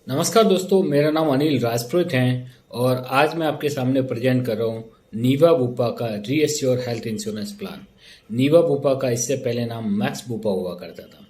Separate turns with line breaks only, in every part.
नमस्कार दोस्तों, मेरा नाम अनिल राजपुरोहित है और आज मैं आपके सामने प्रेजेंट कर रहा हूँ नीवा बुपा का reassure health insurance plan. Niva Bupa का इससे पहले नाम मैक्स बुपा हुआ करता था।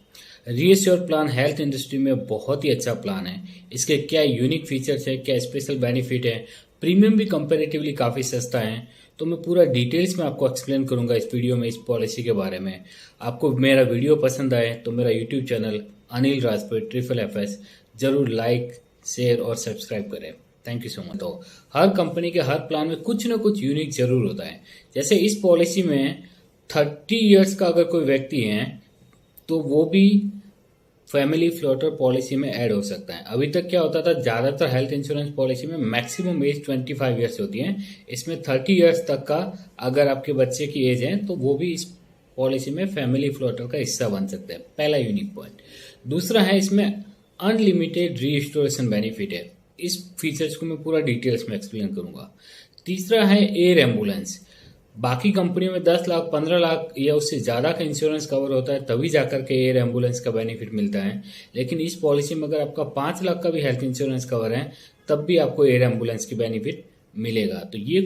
रीएश्योर प्लान हेल्थ इंडस्ट्री में बहुत ही अच्छा प्लान है। इसके क्या यूनिक फीचर्स है, क्या स्पेशल बेनिफिट है, प्रीमियम भी कंपेरेटिवली काफ़ी सस्ता है। तो मैं पूरा डिटेल्स में आपको एक्सप्लेन करूंगा इस वीडियो में, इस पॉलिसी के बारे में। आपको मेरा वीडियो पसंद आए तो मेरा यूट्यूब चैनल अनिल राजपुरोहित FFS जरूर लाइक, शेयर और सब्सक्राइब करें। Thank you so much. तो हर कंपनी के हर प्लान में कुछ ना कुछ यूनिक जरूर होता है। जैसे इस पॉलिसी में 30 इयर्स का अगर कोई व्यक्ति है तो वो भी फैमिली फ्लोटर पॉलिसी में ऐड हो सकता है। अभी तक क्या होता था, ज़्यादातर हेल्थ इंश्योरेंस पॉलिसी में मैक्सिमम एज 25 इयर्स होती है। इसमें 30 इयर्स तक का अगर आपके बच्चे की एज है तो वो भी इस पॉलिसी में फैमिली फ्लोटर का हिस्सा बन सकते हैं। पहला यूनिक पॉइंट। दूसरा है, इसमें अनलिमिटेड रीस्टोरेशन बेनिफिट है। इस फीचर्स को मैं पूरा डिटेल्स में एक्सप्लेन करूंगा। तीसरा है एयर एम्बुलेंस। बाकी कंपनियों में 10 लाख, 15 लाख या उससे ज़्यादा का इंश्योरेंस कवर होता है, तभी जाकर के एयर एम्बुलेंस का बेनिफिट मिलता है। लेकिन इस पॉलिसी में अगर आपका 5 लाख का भी हेल्थ इंश्योरेंस कवर है तब भी आपको एयर एम्बुलेंस की बेनिफिट मिलेगा। तो ये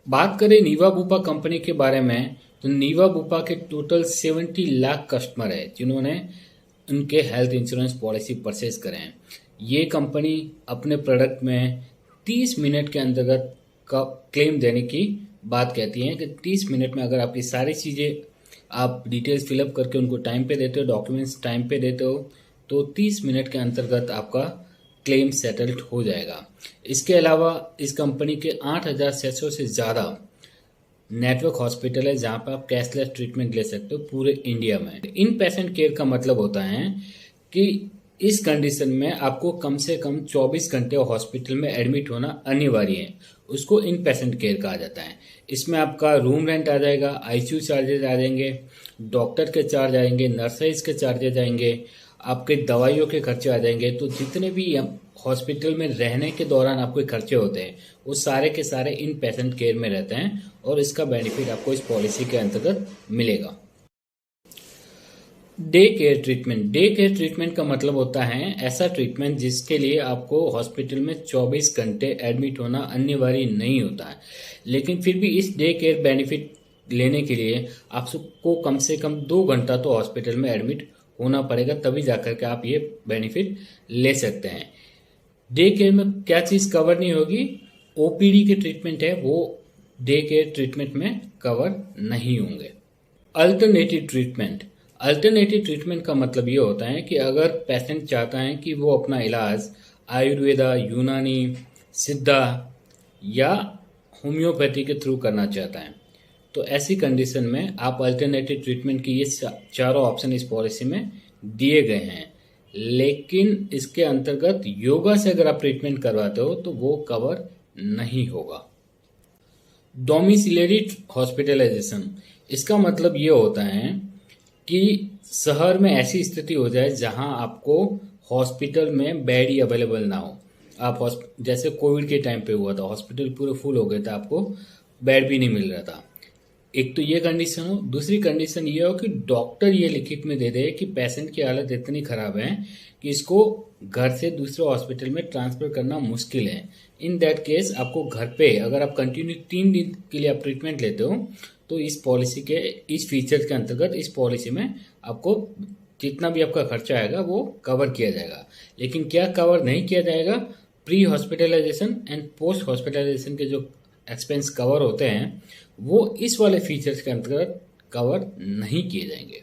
बात करें नीवा बुपा कंपनी के बारे में, तो नीवा बुपा के टोटल 70 लाख कस्टमर है जिन्होंने उनके हेल्थ इंश्योरेंस पॉलिसी परचेज करें हैं। ये कंपनी अपने प्रोडक्ट में 30 मिनट के अंतर्गत का क्लेम देने की बात कहती है कि 30 मिनट में अगर आपकी सारी चीज़ें आप डिटेल्स फिलअप करके उनको टाइम पे देते हो, डॉक्यूमेंट्स टाइम पे देते हो, तो 30 मिनट के अंतर्गत आपका क्लेम सेटल्ड हो जाएगा। इसके अलावा इस कंपनी के 8,600 से ज़्यादा नेटवर्क हॉस्पिटल है जहाँ पर आप कैशलेस ट्रीटमेंट ले सकते हो पूरे इंडिया में। इन पेशेंट केयर का मतलब होता है कि इस कंडीशन में आपको कम से कम 24 घंटे हॉस्पिटल में एडमिट होना अनिवार्य है। उसको इन पेशेंट केयर कहा जाता है। इसमें आपका रूम रेंट आ जाएगा, ICU चार्जेज आ जाएंगे, डॉक्टर के चार्ज आएंगे, नर्सेज के चार्जेज आएंगे, आपके दवाइयों के खर्चे आ जाएंगे। तो जितने भी हॉस्पिटल में रहने के दौरान आपके खर्चे होते हैं वो सारे के सारे इन पेशेंट केयर में रहते हैं और इसका बेनिफिट आपको इस पॉलिसी के अंतर्गत मिलेगा। Day care treatment. Day care treatment का मतलब होता है ऐसा ट्रीटमेंट जिसके लिए आपको हॉस्पिटल में 24 घंटे एडमिट होना अनिवार्य नहीं होता है। लेकिन फिर भी इस डे केयर बेनिफिट लेने के लिए आपको कम से कम 2 घंटा तो हॉस्पिटल में एडमिट होना पड़ेगा, तभी जाकर के आप ये बेनिफिट ले सकते हैं। डे केयर में क्या चीज़ कवर नहीं होगी, OPD के ट्रीटमेंट है वो डे केयर ट्रीटमेंट में कवर नहीं होंगे। Alternative treatment. अल्टरनेटिव ट्रीटमेंट का मतलब ये होता है कि अगर पेशेंट चाहता है कि वो अपना इलाज आयुर्वेदा, यूनानी, सिद्धा या होम्योपैथी के थ्रू करना चाहता है, तो ऐसी कंडीशन में आप अल्टरनेटिव ट्रीटमेंट की ये चारों ऑप्शन इस पॉलिसी में दिए गए हैं। लेकिन इसके अंतर्गत योगा से अगर आप ट्रीटमेंट करवाते हो तो वो कवर नहीं होगा। Domiciliary hospitalisation. इसका मतलब ये होता है कि शहर में ऐसी स्थिति हो जाए जहां आपको हॉस्पिटल में बेड ही अवेलेबल ना हो। आप जैसे कोविड के टाइम पे हुआ था, हॉस्पिटल पूरे फुल हो गए थे, आपको बेड भी नहीं मिल रहा था। एक तो ये कंडीशन हो। दूसरी कंडीशन ये हो कि डॉक्टर ये लिखित में दे दे कि पेशेंट की हालत इतनी खराब है कि इसको घर से दूसरे हॉस्पिटल में ट्रांसफर करना मुश्किल है। इन दैट केस आपको घर पे अगर आप कंटिन्यू 3 दिन के लिए आप ट्रीटमेंट लेते हो तो इस पॉलिसी के इस फीचर के अंतर्गत इस पॉलिसी में आपको जितना भी आपका खर्चा आएगा वो कवर किया जाएगा। लेकिन क्या कवर नहीं किया जाएगा, pre hospitalisation and post hospitalisation के जो एक्सपेंस कवर होते हैं वो इस वाले फीचर्स के अंतर्गत कवर नहीं किए जाएंगे।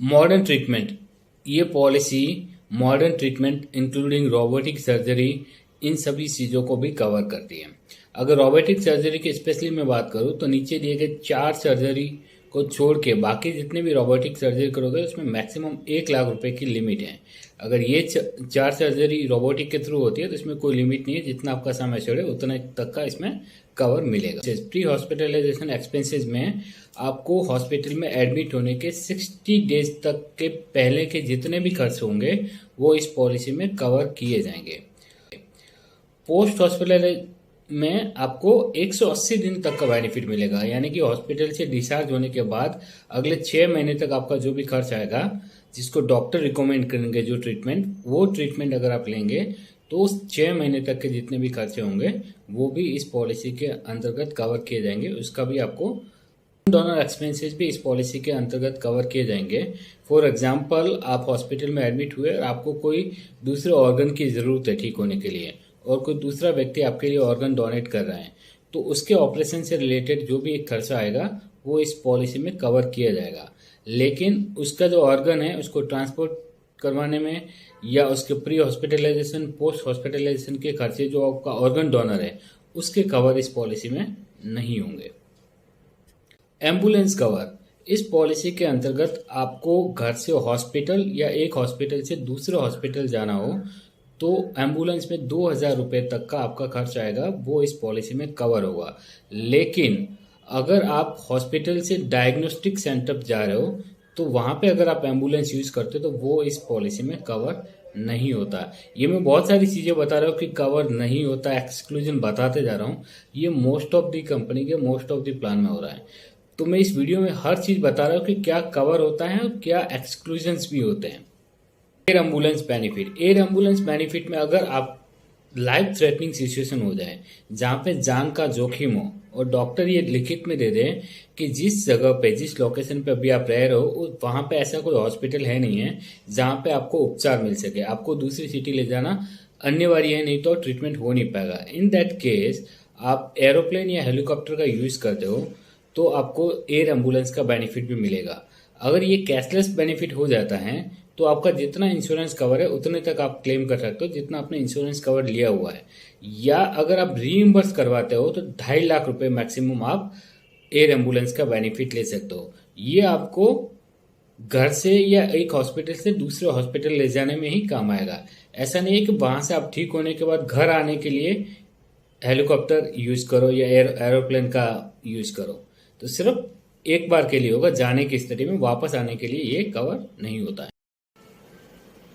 Modern treatment. ये policy modern treatment including robotic surgery, इन सभी चीज़ों को भी कवर करती है। अगर रोबोटिक सर्जरी की स्पेशली मैं बात करूं तो नीचे दिए गए 4 सर्जरी को छोड़ के बाकी जितने भी रोबोटिक सर्जरी करोगे उसमें मैक्सिमम 1 लाख रुपए की लिमिट है। अगर ये 4 सर्जरी रोबोटिक के थ्रू होती है तो इसमें कोई लिमिट नहीं है, जितना आपका समय छोड़े उतना तक का इसमें कवर मिलेगा। प्री हॉस्पिटलाइजेशन एक्सपेंसेस में आपको हॉस्पिटल में एडमिट होने के 60 डेज तक के पहले के जितने भी खर्च होंगे वो इस पॉलिसी में कवर किए जाएंगे। पोस्ट हॉस्पिटल में आपको 180 दिन तक का बेनिफिट मिलेगा, यानी कि हॉस्पिटल से डिस्चार्ज होने के बाद अगले 6 महीने तक आपका जो भी खर्च आएगा जिसको डॉक्टर रिकमेंड करेंगे जो ट्रीटमेंट, वो ट्रीटमेंट अगर आप लेंगे तो 6 महीने तक के जितने भी खर्चे होंगे वो भी इस पॉलिसी के अंतर्गत कवर किए जाएंगे। उसका भी आपको डोनर एक्सपेंसेस भी इस पॉलिसी के अंतर्गत कवर किए जाएंगे। फॉर एग्जांपल, आप हॉस्पिटल में एडमिट हुए और आपको कोई दूसरे ऑर्गन की ज़रूरत है ठीक होने के लिए, और कोई दूसरा व्यक्ति आपके लिए ऑर्गन डोनेट कर रहा है, तो उसके ऑपरेशन से रिलेटेड जो भी एक खर्चा आएगा वो इस पॉलिसी में कवर किया जाएगा। लेकिन उसका जो ऑर्गन है उसको ट्रांसपोर्ट करवाने में या उसके प्री हॉस्पिटलाइजेशन, पोस्ट हॉस्पिटलाइजेशन के खर्चे जो आपका ऑर्गन डोनर है उसके कवर इस पॉलिसी में नहीं होंगे। एम्बुलेंस कवर, इस पॉलिसी के अंतर्गत आपको घर से हॉस्पिटल या एक हॉस्पिटल से दूसरे हॉस्पिटल जाना हो तो एम्बुलेंस में 2,000 रुपये तक का आपका खर्च आएगा, वो इस पॉलिसी में कवर होगा। लेकिन अगर आप हॉस्पिटल से डायग्नोस्टिक सेंटर जा रहे हो तो वहाँ पे अगर आप एम्बुलेंस यूज़ करते हो तो वो इस पॉलिसी में कवर नहीं होता। ये मैं बहुत सारी चीज़ें बता रहा हूँ कि कवर नहीं होता, एक्सक्लूजन बताते जा रहा हूँ। ये मोस्ट ऑफ दी कंपनी के मोस्ट ऑफ दी प्लान में हो रहा है। तो मैं इस वीडियो में हर चीज़ बता रहा हूँ कि क्या कवर होता है और क्या एक्सक्लूजन्स भी होते हैं। Air ambulance benefit, air ambulance benefit में अगर आप लाइफ थ्रेटनिंग सिचुएशन हो जाए जहाँ पे जान का जोखिम हो और डॉक्टर ये लिखित में दे दे कि जिस जगह पे, जिस लोकेशन पे अभी आप रह रहे हो वहाँ पे ऐसा कोई हॉस्पिटल है नहीं है जहाँ पे आपको उपचार मिल सके, आपको दूसरी सिटी ले जाना अनिवार्य है, नहीं तो ट्रीटमेंट हो नहीं पाएगा। इन दैट केस आप एरोप्लेन या हेलीकॉप्टर का यूज़ करते हो तो आपको एयर एम्बुलेंस का बेनिफिट भी मिलेगा। अगर ये कैशलेस बेनिफिट हो जाता है तो आपका जितना इंश्योरेंस कवर है उतने तक आप क्लेम कर सकते हो जितना आपने इंश्योरेंस कवर लिया हुआ है, या अगर आप रीइंबर्स करवाते हो तो 2.5 लाख रुपए मैक्सिमम आप एयर एम्बुलेंस का बेनिफिट ले सकते हो। ये आपको घर से या एक हॉस्पिटल से दूसरे हॉस्पिटल ले जाने में ही काम आएगा। ऐसा नहीं है कि वहां से आप ठीक होने के बाद घर आने के लिए हेलीकॉप्टर यूज करो या एरोप्लेन का यूज करो, तो सिर्फ एक बार के लिए होगा, जाने की स्थिति में, वापस आने के लिए ये कवर नहीं होता है।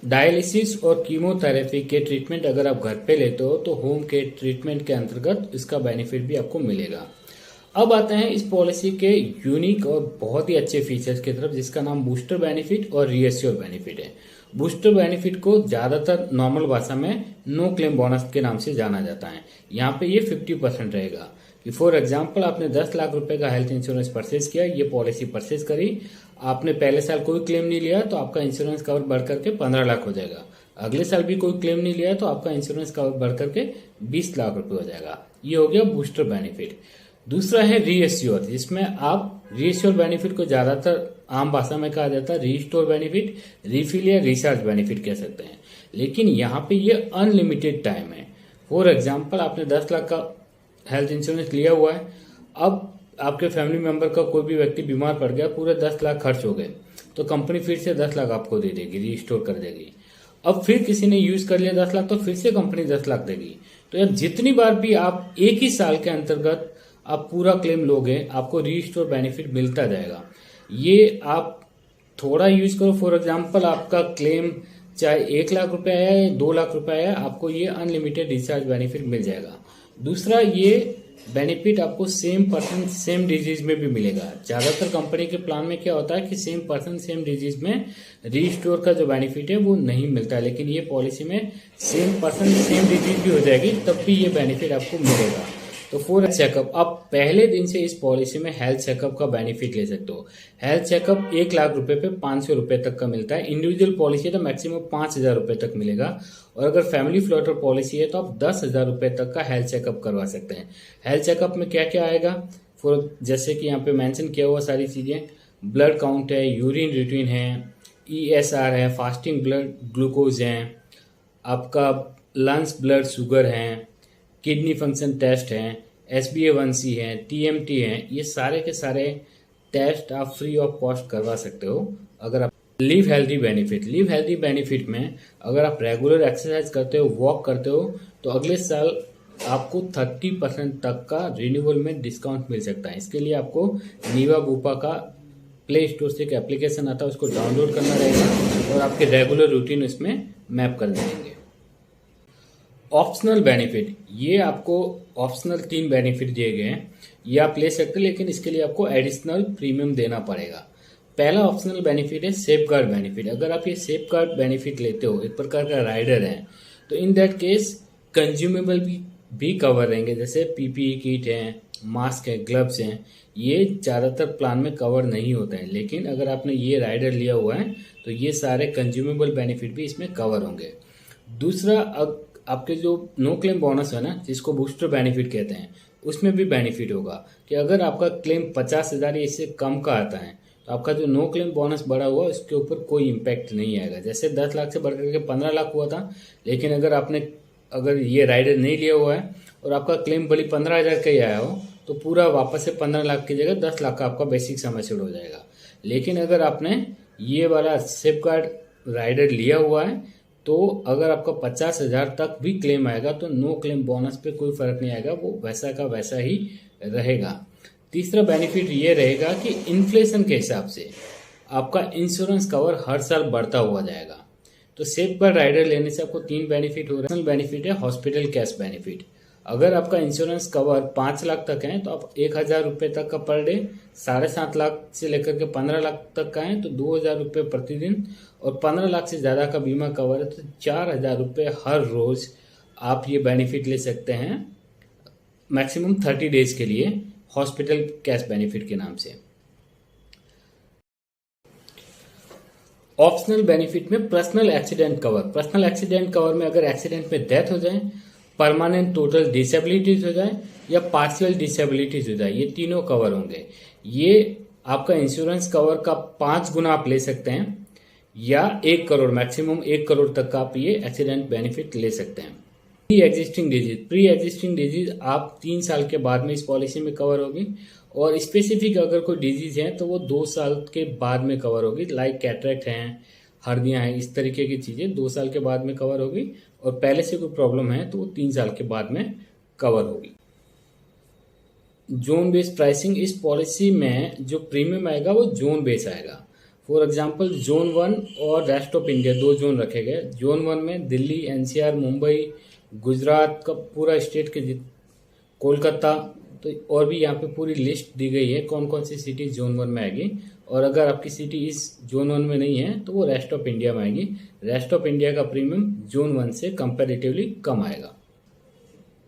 डायलिसिस और कीमोथेरेपी के ट्रीटमेंट अगर आप घर पे लेते हो तो होम केयर ट्रीटमेंट के अंतर्गत इसका बेनिफिट भी आपको मिलेगा। अब आते हैं इस पॉलिसी के यूनिक और बहुत ही अच्छे फीचर्स की तरफ, जिसका नाम बूस्टर बेनिफिट और रीएश्योर बेनिफिट है। बूस्टर बेनिफिट को ज़्यादातर नॉर्मल भाषा में नो क्लेम बोनस के नाम से जाना जाता है। यहाँ पे ये 50% रहेगा कि फॉर एग्जाम्पल आपने 10 लाख रुपए का हेल्थ इंश्योरेंस परचेज किया, ये पॉलिसी परचेज करी, आपने पहले साल कोई क्लेम नहीं लिया तो आपका इंश्योरेंस कवर बढ़ करके 15 लाख हो जाएगा। अगले साल भी कोई क्लेम नहीं लिया तो आपका इंश्योरेंस कवर बढ़ करके 20 लाख रुपए हो जाएगा। ये हो गया बूस्टर बेनिफिट। दूसरा है रीएश्योर, जिसमें आप रीएश्योर बेनिफिट को ज्यादातर आम भाषा में कहा जाता है रीस्टोर बेनिफिट, रिफिल या रिचार्ज बेनिफिट कह सकते हैं। लेकिन यहाँ पे ये अनलिमिटेड टाइम है। फॉर एग्जाम्पल आपने 10 लाख का हेल्थ इंश्योरेंस लिया हुआ है, अब आपके फैमिली मेंबर का कोई भी व्यक्ति बीमार पड़ गया, पूरे 10 लाख खर्च हो गए, तो कंपनी फिर से 10 लाख आपको दे देगी, रीस्टोर कर देगी। अब फिर किसी ने यूज कर लिया 10 लाख तो फिर से कंपनी 10 लाख देगी। तो अब जितनी बार भी आप एक ही साल के अंतर्गत आप पूरा क्लेम लोगे, आपको रीस्टोर बेनिफिट मिलता जाएगा। ये आप थोड़ा यूज करो, फॉर एग्जाम्पल आपका क्लेम चाहे 1 लाख रुपए आया या 2 लाख रुपए आया, आपको ये अनलिमिटेड रिचार्ज बेनिफिट मिल जाएगा। दूसरा, ये बेनिफिट आपको सेम पर्सन सेम डिजीज में भी मिलेगा। ज्यादातर कंपनी के प्लान में क्या होता है कि सेम पर्सन सेम डिजीज में रीस्टोर का जो बेनिफिट है वो नहीं मिलता है, लेकिन ये पॉलिसी में सेम पर्सन सेम डिजीज भी हो जाएगी तब भी ये बेनिफिट आपको मिलेगा। तो फॉर चेकअप, आप पहले दिन से इस पॉलिसी में हेल्थ चेकअप का बेनिफिट ले सकते हो। हेल्थ चेकअप 1 लाख रुपए पे 500 रुपए तक का मिलता है। इंडिविजुअल पॉलिसी है तो मैक्सिमम 5,000 रुपए तक मिलेगा, और अगर फैमिली फ्लोटर पॉलिसी है तो आप 10,000 रुपए तक का हेल्थ चेकअप करवा सकते हैं। हेल्थ चेकअप में क्या क्या आएगा, फॉर जैसे कि यहाँ पे मेंशन किया हुआ सारी चीजें, ब्लड काउंट है, यूरिन रूटीन है, ESR है, फास्टिंग ब्लड ग्लूकोज है, आपका लंग्स ब्लड शुगर है, किडनी फंक्शन टेस्ट हैं, SBA1C है, TMT है, ये सारे के सारे टेस्ट आप फ्री ऑफ कॉस्ट करवा सकते हो। अगर आप लिव हेल्दी बेनिफिट में अगर आप रेगुलर एक्सरसाइज करते हो, वॉक करते हो, तो अगले साल आपको 30% तक का रिन्यूअल में डिस्काउंट मिल सकता है। इसके लिए आपको नीवा बुपा का प्ले स्टोर से एक एप्लीकेशन आता है, उसको डाउनलोड करना रहेगा और आपके रेगुलर रूटीन इसमें मैप कर देंगे। ऑप्शनल बेनिफिट, ये आपको ऑप्शनल 3 बेनिफिट दिए गए हैं, ये आप ले सकते हैं, लेकिन इसके लिए आपको एडिशनल प्रीमियम देना पड़ेगा। पहला ऑप्शनल बेनिफिट है सेफ गार्ड बेनिफिट। अगर आप ये सेफ गार्ड बेनिफिट लेते हो, एक प्रकार का राइडर है, तो इन दैट केस कंज्यूमेबल भी कवर रहेंगे, जैसे पीपीई किट है, मास्क है, ग्लव्स हैं। ये ज़्यादातर प्लान में कवर नहीं होते हैं, लेकिन अगर आपने ये राइडर लिया हुआ है तो ये सारे कंज्यूमेबल बेनिफिट भी इसमें कवर होंगे। दूसरा, आपके जो नो क्लेम बोनस है ना, जिसको बूस्टर बेनिफिट कहते हैं, उसमें भी बेनिफिट होगा कि अगर आपका क्लेम 50,000 या इससे कम का आता है तो आपका जो नो क्लेम बोनस बढ़ा हुआ है उसके ऊपर कोई इम्पैक्ट नहीं आएगा। जैसे 10 लाख से बढ़कर के 15 लाख हुआ था, लेकिन अगर ये राइडर नहीं लिया हुआ है और आपका क्लेम बड़ी 15,000 का ही आया हो, तो पूरा वापस से 15 लाख की जगह 10 लाख का आपका बेसिक सम एश्योर्ड हो जाएगा। लेकिन अगर आपने ये वाला सेफ गार्ड राइडर लिया हुआ है तो अगर आपका 50,000 तक भी क्लेम आएगा तो नो क्लेम बोनस पे कोई फर्क नहीं आएगा, वो वैसा का वैसा ही रहेगा। तीसरा बेनिफिट ये रहेगा कि इन्फ्लेशन के हिसाब से आपका इंश्योरेंस कवर हर साल बढ़ता हुआ जाएगा। तो सेफ गार्ड राइडर लेने से आपको 3 बेनिफिट हो रहे हैं। बेनिफिट है हॉस्पिटल कैश बेनिफिट। अगर आपका इंश्योरेंस कवर 5 लाख तक है तो आप 1,000 रुपये तक का पर डे, 7.5 लाख से लेकर के 15 लाख तक का है तो 2,000 रुपये प्रतिदिन, और 15 लाख से ज़्यादा का बीमा कवर है तो 4,000 रुपये हर रोज़ आप ये बेनिफिट ले सकते हैं, मैक्सिमम 30 डेज के लिए, हॉस्पिटल कैश बेनिफिट के नाम से। ऑप्शनल बेनिफिट में personal accident cover. Personal accident cover में अगर एक्सीडेंट में डेथ हो जाए, परमानेंट टोटल डिसेबिलिटीज हो जाए या पार्शियल डिसेबिलिटीज हो जाए, ये तीनों कवर होंगे। ये आपका इंश्योरेंस कवर का 5 गुना आप ले सकते हैं, या 1 करोड़, मैक्सिमम 1 करोड़ तक का आप ये एक्सीडेंट बेनिफिट ले सकते हैं। प्री एग्जिस्टिंग डिजीज आप 3 साल के बाद में इस पॉलिसी में कवर होगी, और स्पेसिफिक अगर कोई डिजीज है तो वो 2 साल के बाद में कवर होगी, लाइक कैटरेक्ट हैं, हर्निया है, इस तरीके की चीज़ें 2 साल के बाद में कवर होगी, और पहले से कोई प्रॉब्लम है तो वो 3 साल के बाद में कवर होगी। जोन बेस्ड प्राइसिंग, इस पॉलिसी में जो प्रीमियम आएगा वो जोन बेस आएगा। फॉर एग्जांपल जोन 1 और रेस्ट ऑफ इंडिया 2 जोन रखे गए। जोन 1 में दिल्ली, एनसीआर, मुंबई, गुजरात का पूरा स्टेट के, कोलकाता, तो और भी यहाँ पे पूरी लिस्ट दी गई है कौन कौन सी सिटी जोन 1 में आएगी, और अगर आपकी सिटी इस जोन 1 में नहीं है तो वो रेस्ट ऑफ इंडिया में आएगी। रेस्ट ऑफ इंडिया का प्रीमियम जोन 1 से कंपैरेटिवली कम आएगा।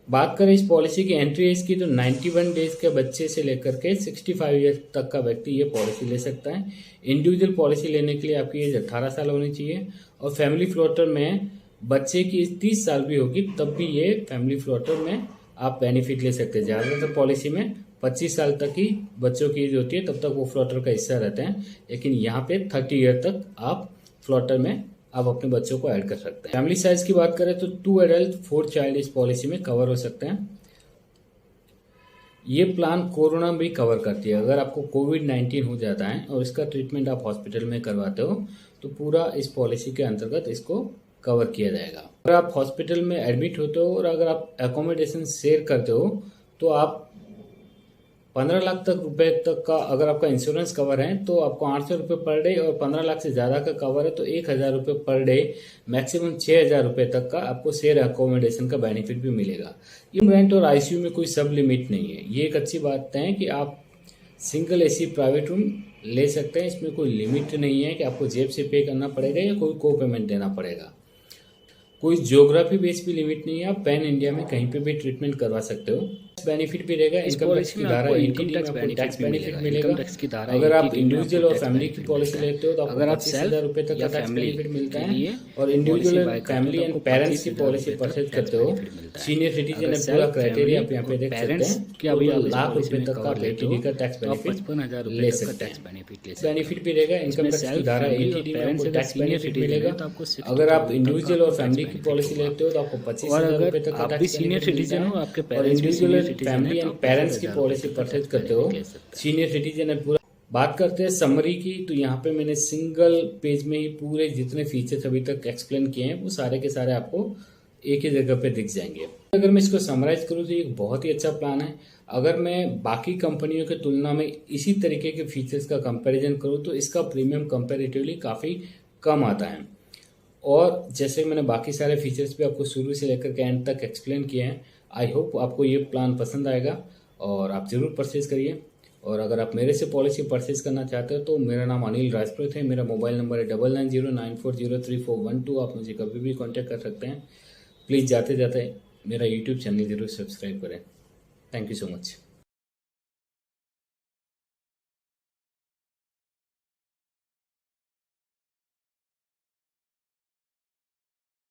बात करें इस पॉलिसी की एंट्री एज की, तो 91 डेज के बच्चे से लेकर के 65 ईयर तक का व्यक्ति ये पॉलिसी ले सकता है। इंडिविजुअल पॉलिसी लेने के लिए आपकी एज 18 साल होनी चाहिए, और फैमिली फ्लोटर में बच्चे की 30 साल भी होगी तब भी ये फैमिली फ्लोटर में आप बेनिफिट ले सकते हैं। ज़्यादातर पॉलिसी में 25 साल तक ही बच्चों की एज होती है, तब तक वो फ्लोटर का हिस्सा रहते हैं, लेकिन यहाँ पे 30 ईयर तक आप फ्लोटर में आप अपने बच्चों को ऐड कर सकते हैं। फैमिली साइज की बात करें तो 2 एडल्ट 4 चाइल्ड इस पॉलिसी में कवर हो सकते हैं। ये प्लान कोरोना भी कवर करती है। अगर आपको कोविड-19 हो जाता है और इसका ट्रीटमेंट आप हॉस्पिटल में करवाते हो तो पूरा इस पॉलिसी के अंतर्गत इसको कवर किया जाएगा। अगर आप हॉस्पिटल में एडमिट होते हो और अगर आप एकोमोडेशन शेयर करते हो तो आप 15 लाख तक रुपए तक का अगर आपका इंश्योरेंस कवर है तो आपको 800 रुपये पर डे, और 15 लाख से ज़्यादा का कवर है तो 1,000 रुपये पर डे, मैक्सिमम 6,000 रुपये तक का आपको शेयर एकोमोडेशन का बेनिफिट भी मिलेगा। ये रेंट और आईसीयू में कोई सब लिमिट नहीं है। ये एक अच्छी बात है कि आप सिंगल एसी प्राइवेट रूम ले सकते हैं, इसमें कोई लिमिट नहीं है कि आपको जेब से पे करना पड़ेगा या कोई को पेमेंट देना पड़ेगा। कोई ज्योग्राफी बेस भी लिमिट नहीं है, आप पैन इंडिया में कहीं पे भी ट्रीटमेंट करवा सकते हो। बेनिफिट भी रहेगा, इनकम टैक्स की धारा 18 में आपको टैक्स बेनिफिट मिलेगा। अगर आप इंडिविजुअल और फैमिली की पॉलिसी लेते हो तो आपको 25,000 रुपये तक का टैक्स बेनिफिट मिलता है, और इंडिविजुअल फैमिली एंड पेरेंट्स की पॉलिसी परचेज करते हो, सीनियर सिटीजन है पूरा क्राइटेरिया आप यहाँ पे देख सकते हैं कि अभी लाख रुपए तक का एटीडी का टैक्स बेनिफिट ले सकते हैं। बेनिफिट भी रहेगा, इनकम टैक्स की धारा 18 में आपको टैक्स बेनिफिट मिलेगा। अगर आप इंडिविजुअल और फैमिली की पॉलिसी लेते हो तो आपको 25,000 रुपये तक का टैक्स बेनिफिट मिलता है, और इंडिविजुअल फैमिली एंड पेरेंट्स की पॉलिसी परचेज करते हो, सीनियर सिटीजन है पूरा। बात करते हैं समरी की, तो यहाँ पे मैंने सिंगल पेज में ही पूरे जितने फीचर्स अभी तक एक्सप्लेन किए हैं वो सारे के सारे आपको एक ही जगह पे दिख जाएंगे। अगर मैं इसको समराइज करूँ तो ये एक बहुत ही अच्छा प्लान है। अगर मैं बाकी कंपनियों की तुलना में इसी तरीके के फीचर्स का कंपैरिजन करूँ तो इसका प्रीमियम कंपैरेटिवली काफ़ी कम आता है, और जैसे मैंने बाकी सारे फीचर्स भी आपको शुरू से लेकर के एंड तक एक्सप्लेन किए हैं। आई होप आपको ये प्लान पसंद आएगा और आप ज़रूर परचेज करिए। और अगर आप मेरे से पॉलिसी परचेज करना चाहते हो तो मेरा नाम अनिल राजपूत है, मेरा मोबाइल नंबर है 9909403412। आप मुझे कभी भी कांटेक्ट कर सकते हैं। प्लीज़ जाते जाते मेरा यूट्यूब चैनल ज़रूर सब्सक्राइब करें। Thank you so much.